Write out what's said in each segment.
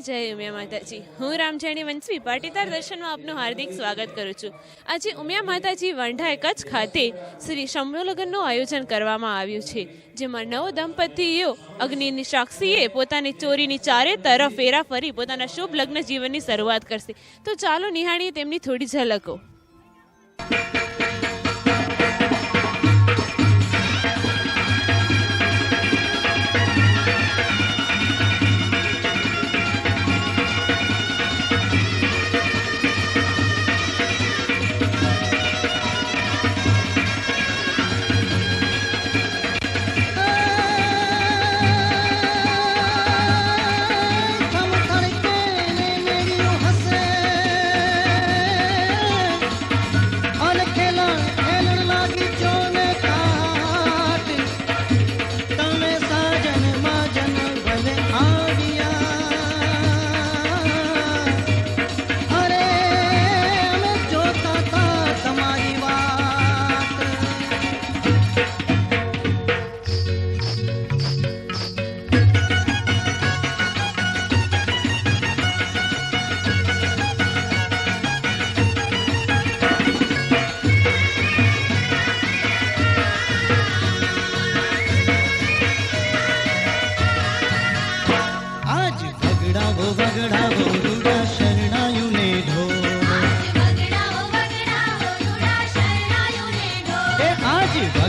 જય ઉમિયા માતાજી। હું રામજાણી વંશવી પાટીદાર દર્શનમાં આપનું હાર્દિક સ્વાગત કરું છું। આજે ઉમિયા માતાજી વંઢાઈ કચ્છ ખાતે શ્રી સમૂહ લગ્નનું આયોજન કરવામાં આવ્યું છે, જેમાં નવ દંપતીઓ અગ્નિની સાક્ષીએ પોતાની ચોરીની ચારે તરફ ફેરા ફરી પોતાના શુભ લગ્ન જીવનની શરૂઆત કરશે। તો ચાલો નિહાળીએ તેમની થોડી ઝલકો।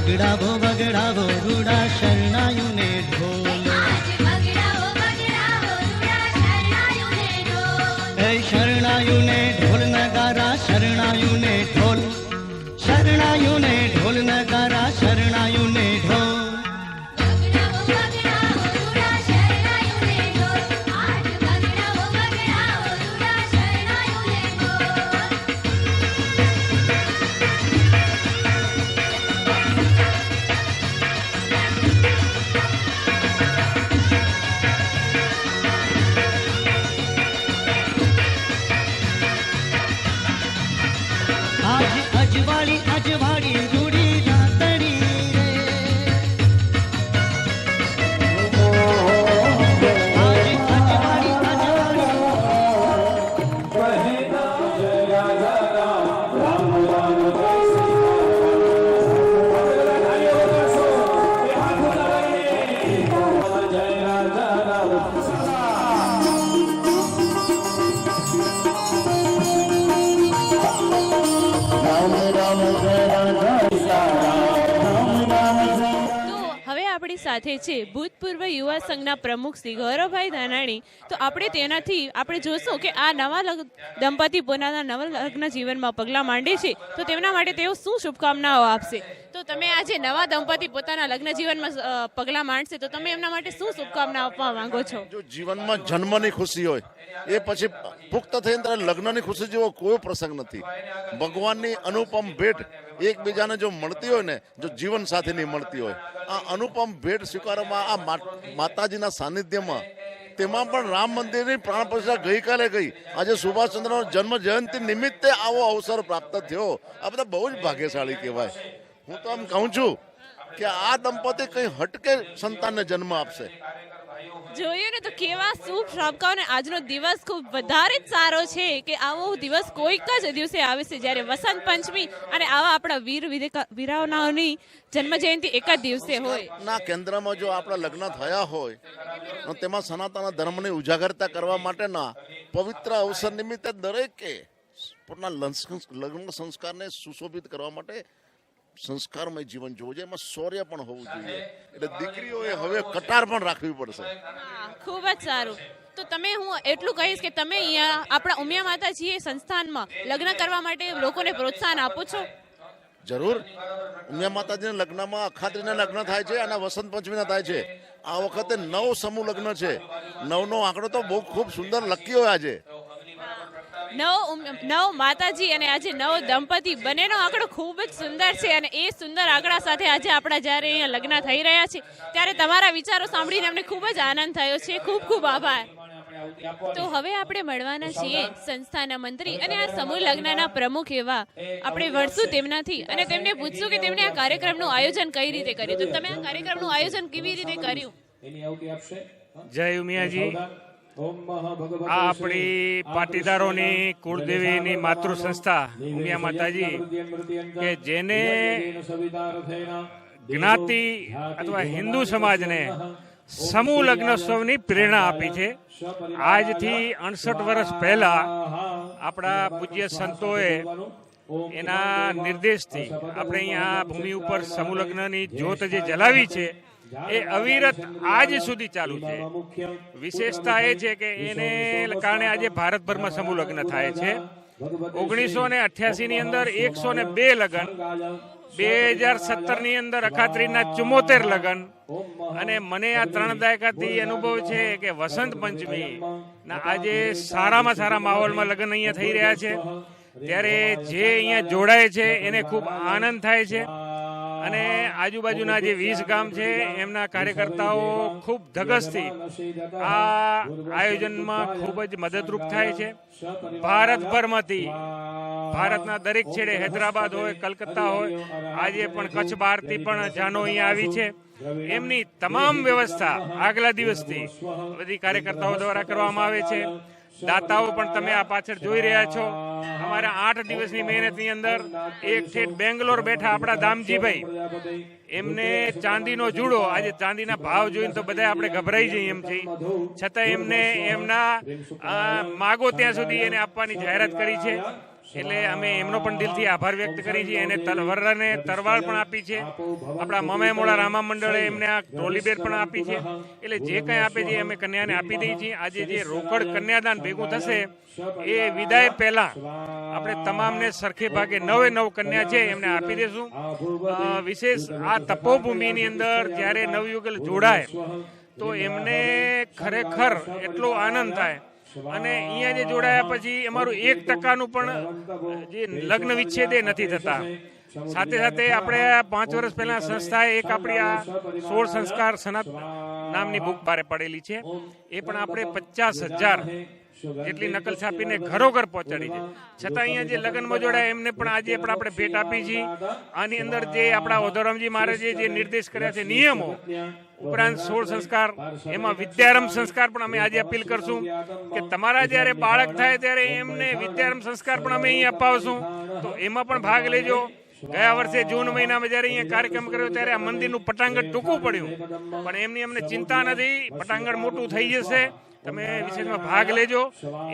બગડાવો બગડાવો રૂડા શરણાયુને ઢોલ, હે શરણાયુને ઢોલ નગારા શરણાયુને ઢોલ, શરણાયુને ઢોલ નગારા શરણાયુને ઢોલ। અજવાળી અજવાળી રૂડી રાતડી રે, આજ અજવાળી અજવાળી સાથે છે ભૂતપૂર્વ યુવા સંઘના પ્રમુખ શ્રી ગૌરવભાઈ ધાનાણી। તો આપણે જોશું કે આ નવા દંપતી પોતાના નવા લગ્ન જીવનમાં પગલાં માંડે છે, તો તેમના માટે તેઓ શું શુભકામનાઓ આપશે। તો તમે આજે નવા દંપતી પોતાના લગ્ન જીવનમાં પગલાં માંડશે, તો તમે એમના માટે શું શુભકામના આપવા માંગો છો? જો જીવનમાં જન્મની ખુશી હોય એ પછી પુખ્ત થઈને ત્યારે લગ્નની ખુશી જેવો કોઈ પ્રસંગ નથી। ભગવાનની અનુપમ ભેટ એકબીજાને જો મળતી હોય ને, જો જીવન સાથીની મળતી હોય, આ અનુપમ ભેટ સ્વીકારવામાં આ માતાજીના સાનિધ્યમાં, તેમાં પણ રામ મંદિરની પ્રાણ પ્રતિષ્ઠા ગઈકાલે ગઈ, આજે સુભાષચંદ્રનો જન્મ જયંતિ નિમિત્તે આવો અવસર પ્રાપ્ત થયો, આ બધા બહુ જ ભાગ્યશાળી કહેવાય। હું તો આમ કહું છું કે આ દંપતી કઈ હટકે સંતાનને જન્મ આપશે। જોઈએ ને તો કેવા શુભ શ્રાવકાઓને આજનો દિવસ ખૂબ વધારે જ સારો છે કે આવો દિવસ કોઈક જ દિવસે આવે છે, જ્યારે વસંત પંચમી અને આવા આપણા વીરાઓની જન્મ જયંતિ એક જ દિવસે હોય। ના કેન્દ્રમાં જો આપણા લગ્ન થયા હોય, તેમાં સનાતન ધર્મની ઉજાગરતા કરવા માટેના પવિત્ર અવસર નિમિત્તે દરેકે પોતાના લગ્ન સંસ્કારને સુશોભિત કરવા માટે સંસ્કારમય જીવન જોવું જોઈએ, એમાં શૌર્ય પણ હોવું જોઈએ, એટલે દીકરીઓએ હવે કટાર પણ રાખવી પડશે। ખૂબ જ સારું। તો તમે હું એટલું કહીશ કે તમે અહીંયા આપણા ઉમિયા માતાજી સંસ્થાનમાં લગ્ન કરવા માટે લોકોને પ્રોત્સાહન આપો છો? જરૂર। ઉમિયા માતાજીના લગ્નમાં અખાત્રીના લગ્ન થાય છે અને વસંત પંચમીના થાય છે। આ વખતે 9 સમૂહ લગ્ન છે। 9નો આંકડો તો બહુ ખૂબ સુંદર લખ્યો હોય આજે। નવ માતાજી અને આજે નવ દંપતી બંનેનો આંકડો ખૂબ જ સુંદર છે, અને એ સુંદર આંકડા સાથે આજે આપણા જ્યારે અહીંયા લગ્ન થઈ રહ્યા છે ત્યારે તમારા વિચારો સાંભળીને અમને ખૂબ જ આનંદ થયો છે। ખૂબ ખૂબ આભાર। તો હવે આપણે મળવાના છીએ સંસ્થાના મંત્રી અને આ સમૂહ લગ્નના પ્રમુખ એવા આપણે વળશું તેમનાથી અને તેમને પૂછશું કે તેમણે આ કાર્યક્રમનું આયોજન કઈ રીતે કર્યું। તો તમે આ કાર્યક્રમનું આયોજન કેવી રીતે કર્યું? જય ઉમિયાજી। આ આપણી પાટીદારોની કુળદેવીની માતૃ સંસ્થા ઉમિયા માતાજી કે જેને જ્ઞાતિ અથવા હિન્દુ સમાજને સમૂહ લગ્નોત્સવની પ્રેરણા આપી છે. આજથી 68 વર્ષ પહેલા આપણા પૂજ્ય સંતોએ એના નિર્દેશથી આપણે અહીંયા ભૂમિ ઉપર સમૂહ લગ્નની જ્યોત જે જલાવી છે એ અવિરત આજ સુધી ચાલુ છે. વિશેષતા એ છે કે એને કારણે આજે ભારતભરમાં સમૂહ લગ્ન થાય છે. 1988 ની અંદર 102 લગ્ન, 2017 ની અંદર અખાત્રીજના 74 લગ્ન, અને મને આ 3 દાયકાથી અનુભવ છે કે વસંત પંચમી ના આજે સારામાં સારા માહોલમાં લગ્ન અહીંયા થઈ રહ્યા છે. ત્યારે જે અહીંયા જોડાય છે એને ખૂબ આનંદ થાય છે, અને આજુબાજુના જે 20 ગામ છે એમના કાર્યકર્તાઓ ખૂબ ધગશથી આ આયોજનમાં ખૂબ જ મદદરૂપ થાય છે. ભારતભરમાંથી, ભારતના દરેક છેડે, હૈદરાબાદ હોય, કલકત્તા હોય, આજે પણ કચ્છ બહારથી પણ જાનો અહીંયા આવી છે. એમની તમામ વ્યવસ્થા આગલા દિવસથી બધી કાર્યકર્તાઓ દ્વારા કરવામાં આવે છે. દાતાઓ પણ તમે આ પાછળ જોઈ રહ્યા છો. અમારા 8 દિવસની મહેનતની અંદર એક ઠેઠ બેંગ્લોર બેઠા આપણા દામજીભાઈ, એમને ચાંદીનો જુડો, આજે ચાંદીના ભાવ જોઈને તો બધા આપણે ગભરાઈ જઈએ એમ છીએ, છતાં એમને એમના માગો ત્યાં સુધી એને આપવાની જાહેરાત કરી છે. એટલે અમે એમનો પણ દિલથી આભાર વ્યક્ત કરી છે. એને વરરાને તરવાળ પણ આપી છે. આપણા મમેમોડા રામા મંડળે એમને આ ટ્રોલી બેગ પણ આપી છે. એટલે જે કંઈ આપે છે અમે કન્યાને આપી દઈએ છીએ. આજે જે રોકડ કન્યાદાન ભેગું થશે એ વિદાય પહેલા આપણે તમામને સરખે ભાગે 9 કન્યા છે એમને આપી દઈશું. વિશેષ આ તપોભૂમિની અંદર જ્યારે નવયુગલ જોડાય તો એમને ખરેખર એટલો આનંદ થાય. અને અહીંયા જે જોડાયા પછી અમારું 1% પણ જે લગ્ન વિચ્છેદ એ નથી થતા. સાથે સાથે આપણે 5 વર્ષ પહેલા સંસ્થાએ એક આપણી આ 16 સંસ્કાર સનત નામની બુક બહાર પડેલી છે. એ પણ આપણે 50,000 જેટલી નકલ છાપીને ઘરોઘર પહોંચાડી છે. છતાં અહીંયા જે લગ્નમાં જોડાય એમને પણ આજે પણ આપણે ભેટ આપી છે. આની અંદર જે આપણા ઓધોરામજી મહારાજે જે નિર્દેશ કર્યા છે નિયમો, ઉપરાંત 16 સંસ્કાર, એમાં વિદ્યારંભ સંસ્કાર પણ અમે આજે અપીલ કરશું કે તમારા જ્યારે બાળક થાય ત્યારે એમને વિદ્યારંભ સંસ્કાર પણ અમે અહીં અપાવશું, તો એમાં પણ ભાગ લેજો. ગયા વર્ષે જૂન મહિનામાં જ્યારે અહીંયા કાર્યક્રમ કર્યો ત્યારે આ મંદિરનું પટાંગણ ટૂંકું પડ્યું, પણ એમની અમને ચિંતા નથી, પટાંગણ મોટું થઈ જશે. તમે વિશેષમાં ભાગ લેજો.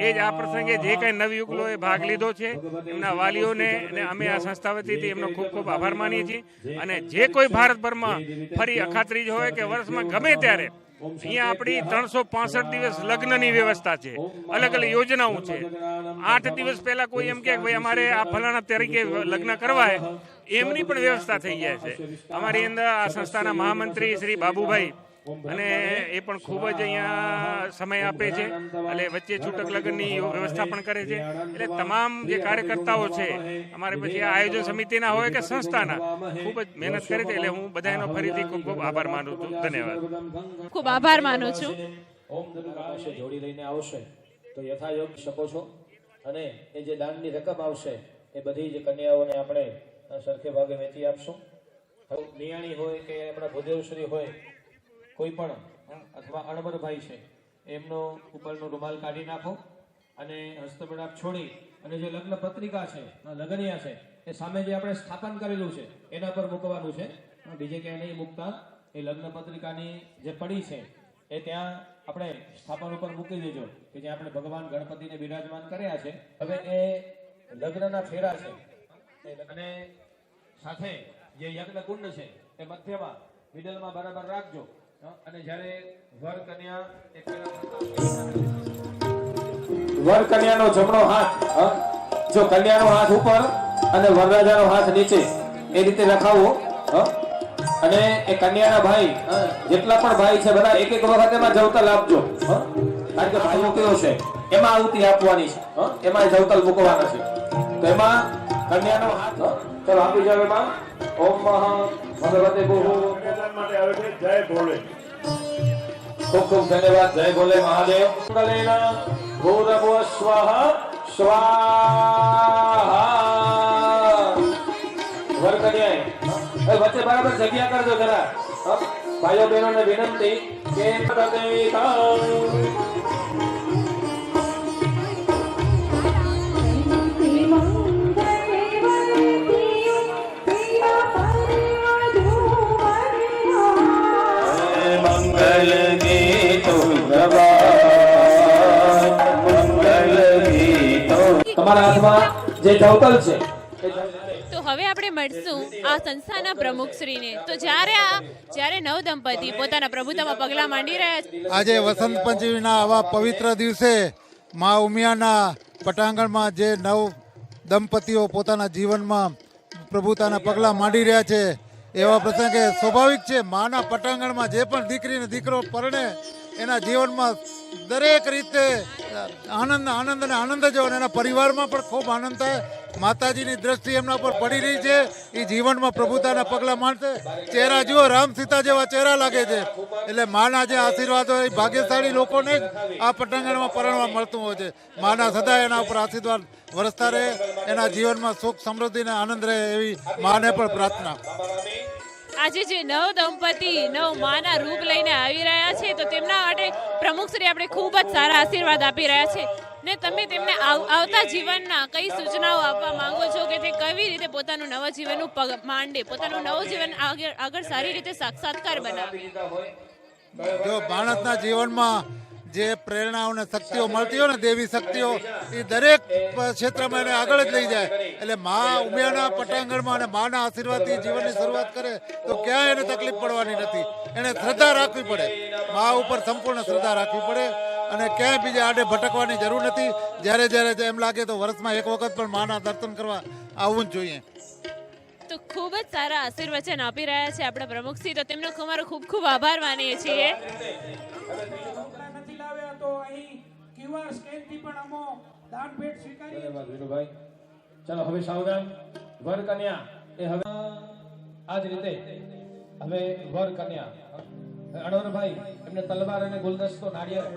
એ જ આ પ્રસંગે જે કંઈ નવયુગલોએ ભાગ લીધો છે એમના વાલીઓને અને અમે આ સંસ્થા વતીથી એમનો ખૂબ ખૂબ આભાર માનીએ છીએ. અને જે કોઈ ભારતભરમાં ફરી અખાત્રીજ હોય કે વર્ષમાં ગમે ત્યારે અહીંયા આપણી 365 દિવસ લગ્નની વ્યવસ્થા છે, અલગ અલગ યોજનાઓ છે. 8 દિવસ પહેલા કોઈ એમ કે ભાઈ અમારે આ ફલાણા તરીકે લગ્ન કરવાય, એમની પણ વ્યવસ્થા થઈ જાય છે. અમારી અંદર આ સંસ્થાના મહામંત્રી શ્રી બાબુભાઈ અને એ પણ ખૂબ જ અહીંયા સમય આપે છે, એટલે વચ્ચે છૂટક લગ્નની વ્યવસ્થા પણ કરે છે. એટલે તમામ જે કાર્યકર્તાઓ છે અમારે પછી આ આયોજન સમિતિના હોય કે સંસ્થાના ખૂબ જ મહેનત કરે છે. એટલે હું બધાનો ફરીથી ખૂબ ખૂબ આભાર માનું છું. ધન્યવાદ. ખૂબ આભાર માનું છું. ઓમ પાસે જોડી લઈને આવશે તો યથાયોગ શકો છો, અને એ જે દાનની રકમ આવશે એ બધી જ કન્યાઓને આપણે સરખે ભાગે વહેંચી આપશું. નિયાણી હોય કે આપણા ભૂદેવશ્રી હોય, કોઈ પણ અથવા અણબરભાઈ છે એમનો ઉપરનો રૂમાલ કાઢી નાખો અને હસ્તમેળાપ છોડી અને જે લગ્ન પત્રિકા છે, લગ્નિયા છે, એ સામે જે આપણે સ્થાપન કરેલું છે એના પર મૂકવાનું છે. બીજે ક્યાંય નહીં મૂકતા. એ લગ્ન પત્રિકાની જે પડી છે એ ત્યાં આપણે સ્થાપન ઉપર મૂકી દેજો કે જ્યાં આપણે ભગવાન ગણપતિને બિરાજમાન કર્યા છે. હવે એ લગ્નના ફેરા છે અને સાથે જે યજ્ઞ કુંડ છે એ મધ્યમાં મિડલમાં બરાબર રાખજો. અને જ્યારે વર કન્યાનો જમણો હાથ, જો કન્યાનો હાથ ઉપર અને વરરાજાનો હાથ નીચે એ રીતે રખાવો. અને એ કન્યાના ભાઈ જેટલા પણ ભાઈ છે બધા એક વખત એમાં જવતલ આપજો. કારણ કે ભાઈઓ કયો છે એમાં આવતી આપવાની છે, એમાં જવતલ મૂકવાના છે. તો એમાં કન્યાનો હાથ ચલો આપી જાવ. એમાં ઓમ ભગવતે માટે આવે છે. જય ભોલે. ખૂબ ખૂબ ધન્યવાદ. જય ભોલે મહાદેવ. ભૂરભુવ સ્વાહા સ્વાહા. વર કન્યાએ વચ્ચે બરાબર જગ્યા કરજો જરા. ભાઈઓ બહેનોને વિનંતી કે તમારા હાથમાં જે ટોટલ છે તો હવે આપણે મળશું આ સંસ્થાના પ્રમુખશ્રીને. તો જ્યારે નવ દંપતી પોતાના પ્રભુતામાં પગલાં માંડી રહ્યા છે, આજે વસંત પંચમીના આવા પવિત્ર દિવસે મા ઉમિયાના પટાંગણમાં જે નવ દંપતીઓ પોતાના જીવનમાં પ્રભુતાના પગલાં માંડી રહ્યા છે, એવા પ્રસંગે સ્વાભાવિક છે માના પટાંગણમાં જે પણ દીકરી ને દીકરો પરણે એના જીવનમાં દરેક રીતે આનંદ અને આનંદ જ હોય. એના પરિવારમાં પણ ખૂબ આનંદ થાય. માતાજીની દ્રષ્ટિ એમના પર પડી રહી છે. એ જીવનમાં પ્રભુતાના પગલાં માંડશે. ચહેરા જુઓ, રામ સીતા જેવા ચહેરા લાગે છે. એટલે માના જે આશીર્વાદ હોય એ ભાગ્યશાળી લોકોને જ આ પટાંગણમાં પરણવા મળતું હોય છે. માના સદા એના ઉપર આશીર્વાદ વરસતા રહે, એના જીવનમાં સુખ સમૃદ્ધિ અને આનંદ રહે એવી માને પણ પ્રાર્થના. આજે જે નવ દંપતી નવ માના રૂપ લઈને આવી રહ્યા છે, તો તેમના માટે પ્રમુખશ્રી આપણે ખૂબ જ સારા આશીર્વાદ આપી રહ્યા છે. ને તમે તેમને આવતા જીવનના કઈ સૂચનાઓ આપવા માંગો છો કે તે કેવી રીતે પોતાનું નવ જીવનનું પગ માંડે, પોતાનું નવું જીવન આગળ સારી રીતે સાક્ષાત્કાર બનાવે? જો માણસના જીવનમાં જે પ્રેરણાઓ અને શક્તિઓ મળતી હોય ને, દેવી શક્તિઓ, એ દરેક ક્ષેત્રમાં એને આગળ જ લઈ જાય. એટલે મા ઉમિયાના પટાંગણમાં અને માના આશીર્વાદથી જીવનની શરૂઆત કરે તો ક્યાંય એને તકલીફ પડવાની નથી. એને શ્રદ્ધા રાખવી પડે, મા ઉપર સંપૂર્ણ શ્રદ્ધા રાખવી પડે અને ક્યાંય બીજા આડે ભટકવાની જરૂર નથી. જ્યારે એમ લાગે તો વર્ષમાં એક વખત પણ માના દર્શન કરવા આવવું જ જોઈએ. તો ખૂબ જ સારા આશીર્વચન આપી રહ્યા છે આપણા પ્રમુખશ્રી. તો તેમનો અમારો ખૂબ ખૂબ આભાર માનીએ છીએ. તો અહીં ક્યુઆર સ્કેન થી પણ અમો દાન ભેટ સ્વીકારી. ધન્યવાદ વીરુભાઈ. ચાલો હવે સાવધાન. વર કન્યા એ હવે આ જ રીતે હવે વર કન્યા અણવરભાઈ એમને તલવાર અને ગુલદસ્તો નાળિયેર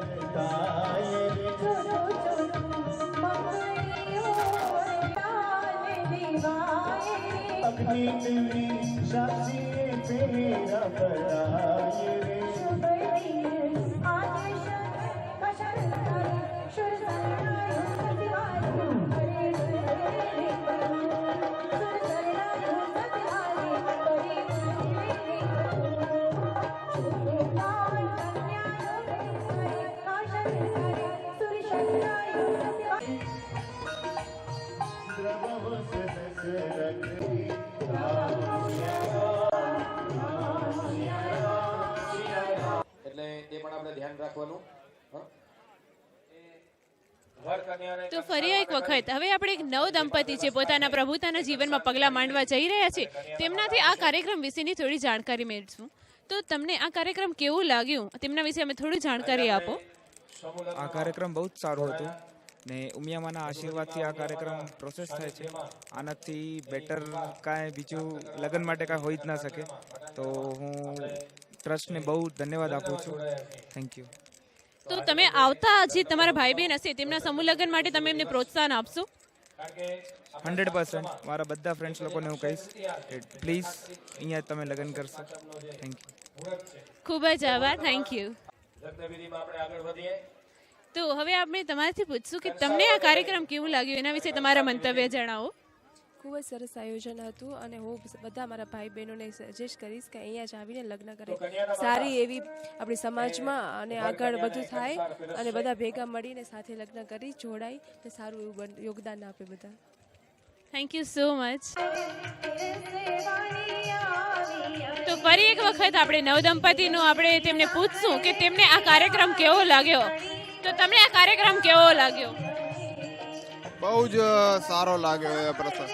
તો ફરી એક વખત હવે આપણે એક નવ દંપતી છે પોતાના પ્રભુતાના જીવનમાં પગલાં માંડવા જઈ રહ્યા છે, તેમનાથી આ કાર્યક્રમ વિશેની થોડી જાણકારી મેળવીશું. તો તમને આ કાર્યક્રમ કેવું લાગ્યું, તેમના વિશે અમે થોડી જાણકારી આપો. આ કાર્યક્રમ બહુ જ સારું હતું ને ઉમિયામાના આશીર્વાદથી આ કાર્યક્રમ પ્રોસેસ થાય છે. આનાથી બેટર કાંઈ બીજું લગ્ન માટે કાંઈ હોઈ જ ના શકે. તો હું ટ્રસ્ટને બહુ ધન્યવાદ આપું છું. Thank you. તો તમે આવતા જે તમારા ભાઈ બહેન હશે તેમના સમૂહ લગ્ન માટે તમે એમને પ્રોત્સાહન આપશો? 100% મારા બધા ફ્રેન્ડ્સ લોકોને હું કહીશ કે પ્લીઝ અહીંયા તમે લગ્ન કરશો. Thank you. ખૂબ જ આભાર. Thank you. તો હવે આપણે તમારાથી પૂછશું કે તમને આ કાર્યક્રમ કેવું લાગ્યું, એના વિશે તમારા મંતવ્ય જણાવો. ખૂબ જ સરસ આયોજન હતું અને હું બધા મારા ભાઈ બહેનોને સજેસ્ટ કરીશ કે અહીંયા જ આવીને લગ્ન કરે. સારી એવી આપણી સમાજમાં અને આગળ બધું થાય અને બધા ભેગા મળીને સાથે લગ્ન કરી જોડાય ને સારું એવું યોગદાન આપે બધા. Thank you so much. તો ફરી એક વખત આપણે નવદંપતીનું આપણે તેમને પૂછશું કે તેમને આ કાર્યક્રમ કેવો લાગ્યો. તો તમને આ કાર્યક્રમ કેવો લાગ્યો? બહુ જ સારો લાગ્યો એ પ્રસંગ.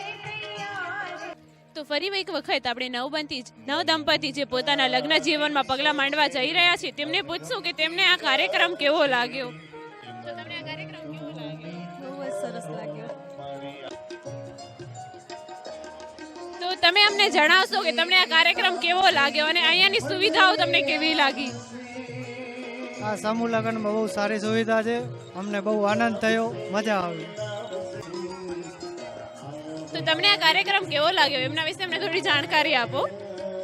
તો ફરી એક વખત આપણે નવ દંપતી જે પોતાના લગ્ન જીવનમાં પગલાં માંડવા જઈ રહ્યા છે તેમને પૂછશું કે તેમને આ કાર્યક્રમ કેવો લાગ્યો. તો તમને આ કાર્યક્રમ કેવો લાગ્યો? બહુ જ સરસ લાગ્યો. તો તમે અમને જણાવશો કે તમને આ કાર્યક્રમ કેવો લાગ્યો અને અહીંયાની સુવિધાઓ તમને કેવી લાગી? આ સમૂહ લગ્નમાં બહુ સારી સુવિધા છે, અમને બહુ આનંદ થયો, મજા આવી. તો તમને આ કાર્યક્રમ કેવો લાગ્યો એમના વિશે અમને થોડી જાણકારી આપો.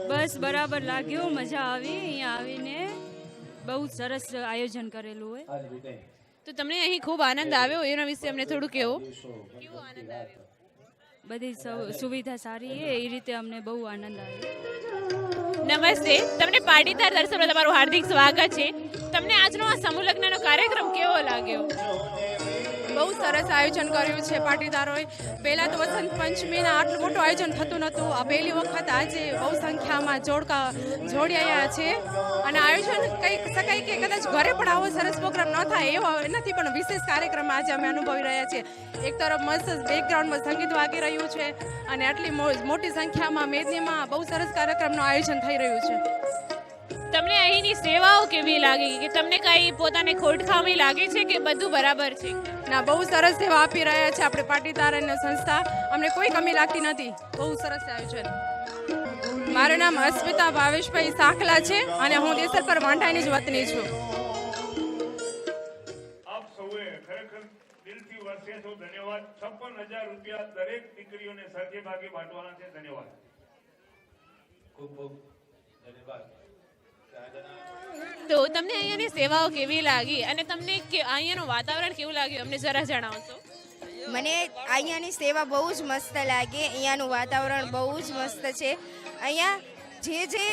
બસ બરાબર લાગ્યું, મજા આવી. અહીંયા આવીને બહુ સરસ આયોજન કરેલું હોય. તો તમને અહીં ખૂબ આનંદ આવ્યો એના વિશે અમને થોડું કેવો. કેવો આનંદ આવ્યો? બધી સુવિધા સારી છે, એ રીતે અમને બહુ આનંદ આવ્યો. નમસ્તે, તમને પાટીદાર દર્શનમાં તમારું હાર્દિક સ્વાગત છે. તમને આજનો આ સમૂહ લગ્નનો કાર્યક્રમ કેવો લાગ્યો? બહુ સરસ આયોજન કર્યું છે પાટીદારોએ. પહેલાં તો વસંત પંચમીના આટલું મોટું આયોજન થતું નહોતું. આ પહેલી વખત આજે બહુ સંખ્યામાં જોડાયા છે અને આયોજન કહી શકાય કે કદાચ ઘરે પણ આવો સરસ પ્રોગ્રામ ન થાય એવો નથી, પણ વિશેષ કાર્યક્રમ આજે અમે અનુભવી રહ્યા છીએ. એક તરફ મસ્ત બેકગ્રાઉન્ડમાં સંગીત વાગી રહ્યું છે અને આટલી મોટી સંખ્યામાં મેદનીમાં બહુ સરસ કાર્યક્રમનું આયોજન થઈ રહ્યું છે. તમને અહીંની સેવાઓ કેવી લાગી કે તમને કઈ પોતાને ખોટખામી લાગે છે કે બધું બરાબર છે? ના, બહુ સરસ સેવા આપી રહ્યા છે આપણે પાટીદાર અને સંસ્થા. અમને કોઈ કમી લાગતી નથી. બહુ સરસ આયોજન. મારું નામ અસ્મિતા ભાવેશભાઈ સાખલા છે અને હું દેસરપર વાંઢાની જ વતની છું. આપ સૌએ ખરેખર દિલથી વર્ષે છો. ધન્યવાદ. 56,000 રૂપિયા દરેક દીકરીઓને સરખે ભાગે બાંટવાના છે. ધન્યવાદ. ખૂબ ખૂબ ધન્યવાદ. તો તમને અહીંયાની સેવાઓ કેવી લાગી અને તમને અહીંયાનું વાતાવરણ કેવું લાગ્યું અમને જરા જણાવશો? મને અહીંયાની સેવા બહુ જ મસ્ત લાગે. અહીંયાનું વાતાવરણ બહુ જ મસ્ત છે. અહીંયા જે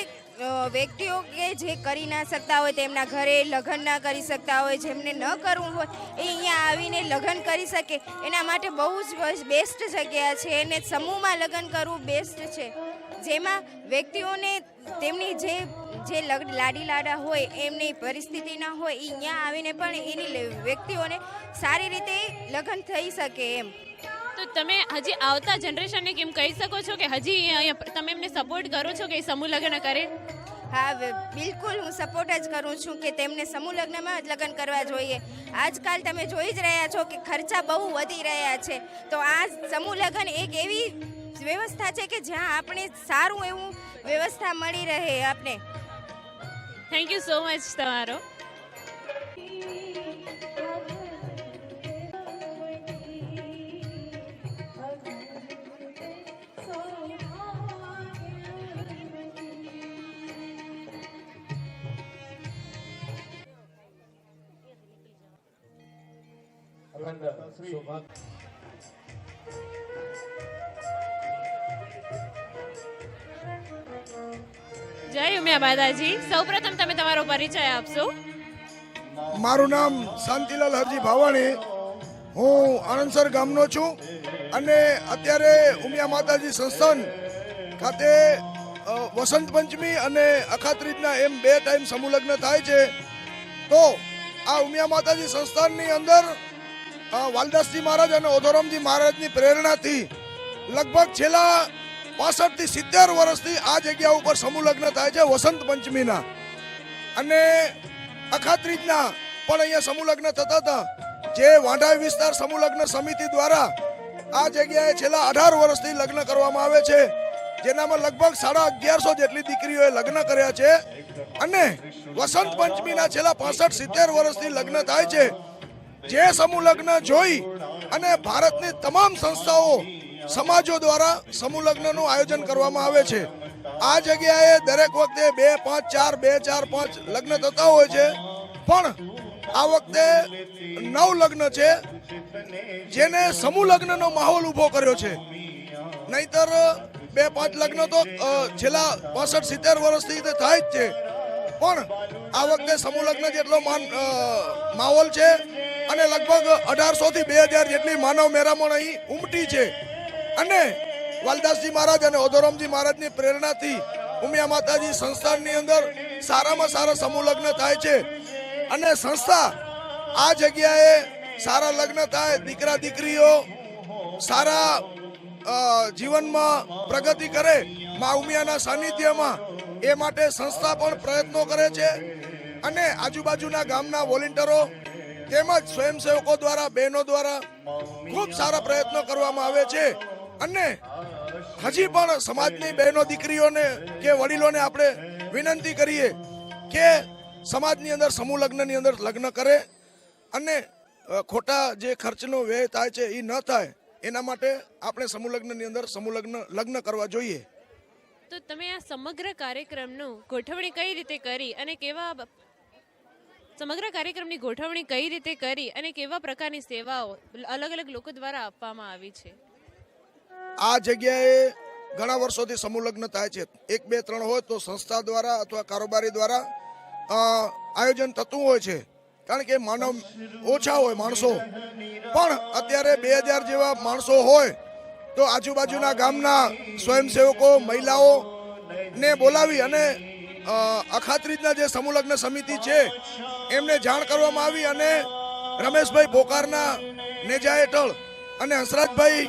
વ્યક્તિઓ કે જે કરી ના શકતા હોય, તેમના ઘરે લગ્ન ના કરી શકતા હોય, જેમને ન કરવું હોય એ અહીંયા આવીને લગ્ન કરી શકે, એના માટે બહુ જ બેસ્ટ જગ્યા છે. અને સમૂહમાં લગ્ન કરવું બેસ્ટ છે, જેમાં વ્યક્તિઓને તેમની જે લાડી લાડા હોય એમની પરિસ્થિતિ ના હોય, એ અહીંયા આવીને પણ એની વ્યક્તિઓને સારી રીતે લગ્ન થઈ શકે એમ. તો તમે હજી આવતા જનરેશનને કેમ કહી શકો છો કે હજી અહીંયા તમે એમને સપોર્ટ કરો છો કે સમૂહ લગ્ન કરે? હા, બિલકુલ હું સપોર્ટ જ કરું છું કે તેમને સમૂહ લગ્નમાં જ લગ્ન કરવા જોઈએ. આજકાલ તમે જોઈ જ રહ્યા છો કે ખર્ચા બહુ વધી રહ્યા છે, તો આ સમૂહ લગ્ન એક એવી વ્યવસ્થા છે કે જ્યાં આપણે સારું એવું વ્યવસ્થા મળી રહે આપણે. થેન્ક યુ સો મચ તમારો. જય ઉમિયા માતાજી. સૌપ્રથમ તમે તમારો પરિચય આપશો. મારું નામ શાંતિલાલ હરજી ભાવાણી. હું આણંદસર ગામનો છું અને અત્યારે ઉમિયા માતાજી સંસ્થાન ખાતે વસંત પંચમી અને અખાત્રીજના એમ 2 ટાઈમ સમૂહ લગ્ન થાય છે. તો આ ઉમિયા માતાજી સંસ્થાનની અંદર વાલદાસજી મહારાજ અને ઓધોરામજી મહારાજની પ્રેરણાથી લગભગ છેલ્લા 65 થી 70 વર્ષથી આ જગ્યા ઉપર સમૂહ લગ્ન થાય છે વસંત પંચમીના અને અખાત્રીજના પણ અહીંયા સમૂહ લગ્ન થતા હતા. જે વાંઢા વિસ્તાર સમૂહ લગ્ન સમિતિ દ્વારા આ જગ્યાએ છેલ્લા 18 વર્ષથી લગ્ન કરવામાં આવે છે, જેનામાં લગભગ 1150 જેટલી દીકરીઓએ લગ્ન કર્યા છે. અને વસંત પંચમીના છેલ્લા 65-70 વર્ષથી લગ્ન થાય છે. જે સમૂહ લગ્ન જોઈ અને ભારતની તમામ સંસ્થાઓ સમાજો દ્વારા સમૂહ લગ્નનું આયોજન કરવામાં આવે છે. આ જગ્યાએ દરેક વખતે 2-5-4 લગ્ન થતા હોય છે, પણ આ વખતે 9 લગ્ન છે, જેને સમૂહ લગ્નનો માહોલ ઊભો કર્યો છે. નહીતર 2-5 લગ્ન તો છેલ્લા 65-70 વર્ષથી થાય જ છે, પણ આ વખતે સમૂહ લગ્ન જેટલો માહોલ છે અને લગભગ 1800 થી 2000 જેટલી માનવ મેરામણ અહીં ઉમટી છે. અને વાલદાસજી મહારાજ અને ઓધોરામજી મહારાજની પ્રેરણાથી ઉમિયા માતાજી સંસ્થાનની અંદર સારામાં સારા સમૂહ લગ્ન થાય છે. અને સંસ્થા આ જગ્યાએ સારા લગ્ન થાય, દીકરા દીકરીઓ સારા જીવનમાં પ્રગતિ કરે મા ઉમિયાના સાનિધ્યમાં, એ માટે સંસ્થા પણ પ્રયત્નો કરે છે. અને આજુબાજુના ગામના વોલેન્ટિયરો તેમજ સ્વયંસેવકો દ્વારા, બહેનો દ્વારા ખૂબ સારા પ્રયત્નો કરવામાં આવે છે. અને હજી પણ સમાજની બહેનો દીકરીઓને કે વડીલોને આપણે વિનંતી કરીએ કે સમાજની અંદર સમૂહ લગ્નની અંદર લગ્ન કરે અને ખોટા જે ખર્ચનો વ્યય થાય છે એ ન થાય, એના માટે આપણે સમૂહ લગ્નની અંદર લગ્ન કરવા જોઈએ. તો તમે આ સમગ્ર કાર્યક્રમનું ગોઠવણી કઈ રીતે કરી અને કેવા પ્રકારની સેવાઓ અલગ અલગ લોકો દ્વારા આપવામાં આવી છે? આ જગ્યાએ ઘણા વર્ષોથી સમૂહ લગ્ન થાય છે. 1, 2, 3 હોય તો સંસ્થા દ્વારા અથવા કારોબારી દ્વારા આયોજન થતું હોય છે. કારણ કે માનવ ઓછા હોય માણસો, પણ અત્યારે 2000 જેવા માણસો હોય તો આજુબાજુના ગામના સ્વયંસેવકો મહિલાઓ ને બોલાવી અને અખાત્રીજના જે સમૂહ લગ્ન સમિતિ છે એમને જાણ કરવામાં આવી અને રમેશભાઈ ભોકારના નેજા હેઠળ અને હંસરાજભાઈ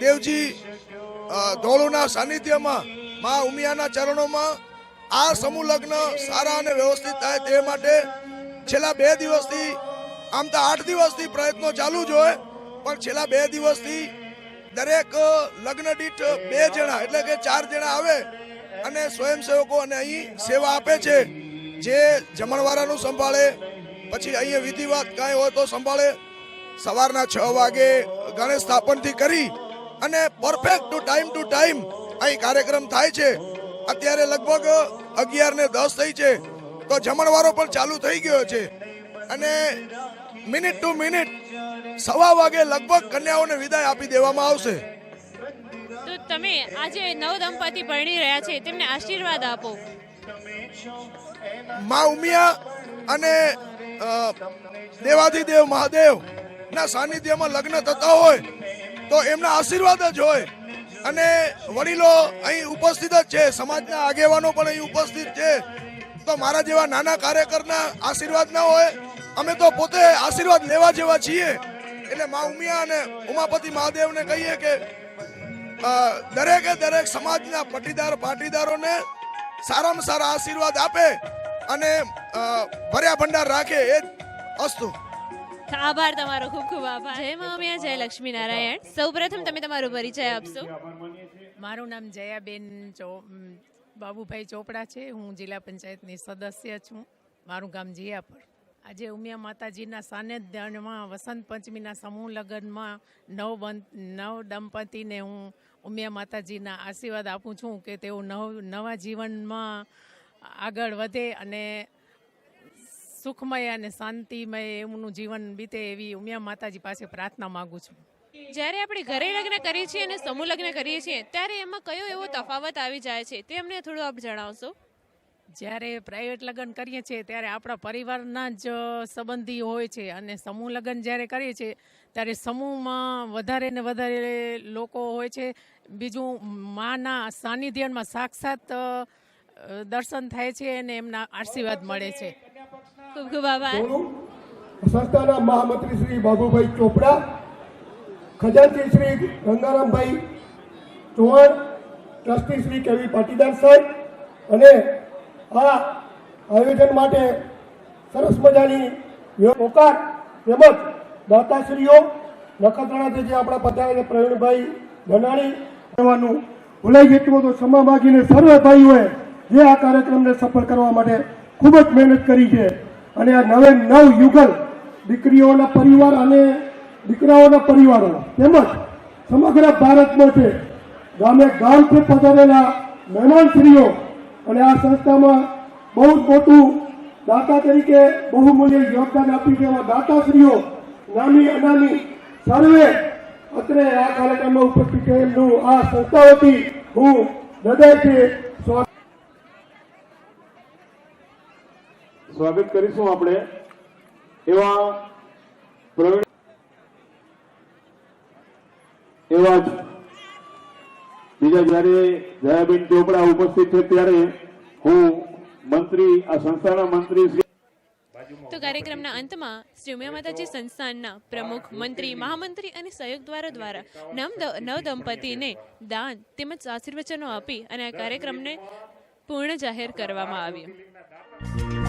દેવજી ધોળુના સાનિધ્યમાં મા ઉમિયાના ચરણોમાં આ સમૂહ લગ્ન સારા અને વ્યવસ્થિત થાય તે માટે છેલ્લા 2 દિવસથી, આમ તો 8 દિવસથી પ્રયત્નો ચાલુ જ હોય, પણ છેલ્લા 2 દિવસથી દરેક લગ્ન દીઠ 2 જણા એટલે કે 4 જણા આવે અને સ્વયંસેવકો અને અહીં સેવા આપે છે, જે જમણવારાનું સંભાળે, પછી અહીંયા વિધિવાત કાંઈ હોય તો સંભાળે. સવારના 6 વાગે ગણેશ સ્થાપનથી કરી અને પરફેક્ટ ટુ ટાઈમ અહીં કાર્યક્રમ થાય છે. અત્યારે લગભગ 11:10 થઈ છે તો જમણવારો પણ ચાલુ થઈ ગયો છે અને મિનિટ ટુ મિનિટ 1:15 વાગે લગભગ કન્યાઓને વિદાય આપી દેવામાં આવશે. તો તમે આજે નવ દંપતી પરણી રહ્યા છે તેમને આશીર્વાદ આપો. મા ઉમિયા અને દેવાધિદેવ મહાદેવ ના સાનિધ્યમાં લગ્ન થતા હોય તો એમના આશીર્વાદ જ હોય અને વડીલો અહીં ઉપસ્થિત જ છે, સમાજના આગેવાનો પણ અહીં ઉપસ્થિત છે. તો મારા જેવા નાના કાર્યકરના આશીર્વાદ ના હોય, અમે તો પોતે આશીર્વાદ લેવા જેવા છીએ. એટલે મા ઉમિયા અને ઉમાપતિ મહાદેવને કહીએ કે દરેક સમાજના પાટીદારોને સારામાં સારા આશીર્વાદ આપે અને ભર્યા ભંડાર રાખે. એ જ અસ્તુ. આભાર તમારો, ખૂબ ખૂબ આભાર. જય મા ઉમિયા, જય લક્ષ્મી નારાયણ. સૌપ્રથમ તમે તમારો પરિચય આપશો. મારું નામ જયાબેન બાબુભાઈ ચોપડા છે. હું જિલ્લા પંચાયતની સદસ્ય છું. મારું ગામ જીયાપર. આજે ઉમિયા માતાજીના સાનિધ્યમાં વસંત પંચમીના સમૂહ લગ્નમાં નવ દંપતીને હું ઉમિયા માતાજીના આશીર્વાદ આપું છું કે તેઓ નવા જીવનમાં આગળ વધે અને સુખમય અને શાંતિમય એમનું જીવન બીતે એવી ઉમિયા માતાજી પાસે પ્રાર્થના માગું છું. જ્યારે આપણે ઘરે લગ્ન કરીએ છીએ અને સમૂહ લગ્ન કરીએ છીએ ત્યારે એમાં કયો એવો તફાવત આવી જાય છે તે અમને થોડું આપ જણાવશો. જ્યારે પ્રાઇવેટ લગ્ન કરીએ છીએ ત્યારે આપણા પરિવારના જ સંબંધી હોય છે અને સમૂહ લગ્ન જ્યારે કરીએ છીએ ત્યારે સમૂહમાં વધારે ને વધારે લોકો હોય છે. બીજું માના સાનિધ્યમાં સાક્ષાત દર્શન થાય છે અને એમના આશીર્વાદ મળે છે. ખૂબ ખૂબ આભાર. સંસ્થાના મહામંત્રી શ્રી બાબુભાઈ ચોપડા, ખજાનચી શ્રી ગંગારામભાઈ ચૌહાણ, ટ્રસ્ટી શ્રી કેવી પાટીદાર સાહેબ અને આ આયોજન માટે સરસ મજાની પોકાર તેમજ દાતાશ્રીઓ નખત્રાણાથી જે આપણા પધારેલા પ્રવીણભાઈ ધનાણી કરવાનું ભૂલાઈ જતું તો ક્ષમા માગીને સર્વે ભાઈઓએ જે આ કાર્યક્રમને સફળ કરવા માટે ખૂબ જ મહેનત કરી છે અને આ નવે નવ યુગલ દીકરીઓના પરિવાર અને દીકરાઓના પરિવારો તેમજ સમગ્ર ભારતમાં છે ગામે ગામથી પધારેલા મહેમાનશ્રીઓ અને આ સંસ્થામાં બહુ જ મોટું દાતા તરીકે બહુમૂલ્ય યોગદાન આપ્યું છે એવા દાતાશ્રીઓ નામી અનામી સર્વે અત્રે આ કાર્યક્રમમાં ઉપસ્થિત છે. એમનું આ સંસ્થા વતી હું હૃદયથી સ્વાગત કરીશું. આપણે એવા જ બીજા જયારે જયાબેન ચોપડા ઉપસ્થિત છે ત્યારે હું મંત્રી, આ સંસ્થાના મંત્રી શ્રી. તો કાર્યક્રમના અંતમાં શ્રી ઉમિયા માતાજી સંસ્થાનના પ્રમુખ, મંત્રી, મહામંત્રી અને સહયોગદ્વારો દ્વારા નવ દંપતીને દાન તેમજ આશીર્વચનો આપી અને આ કાર્યક્રમને પૂર્ણ જાહેર કરવામાં આવ્યો.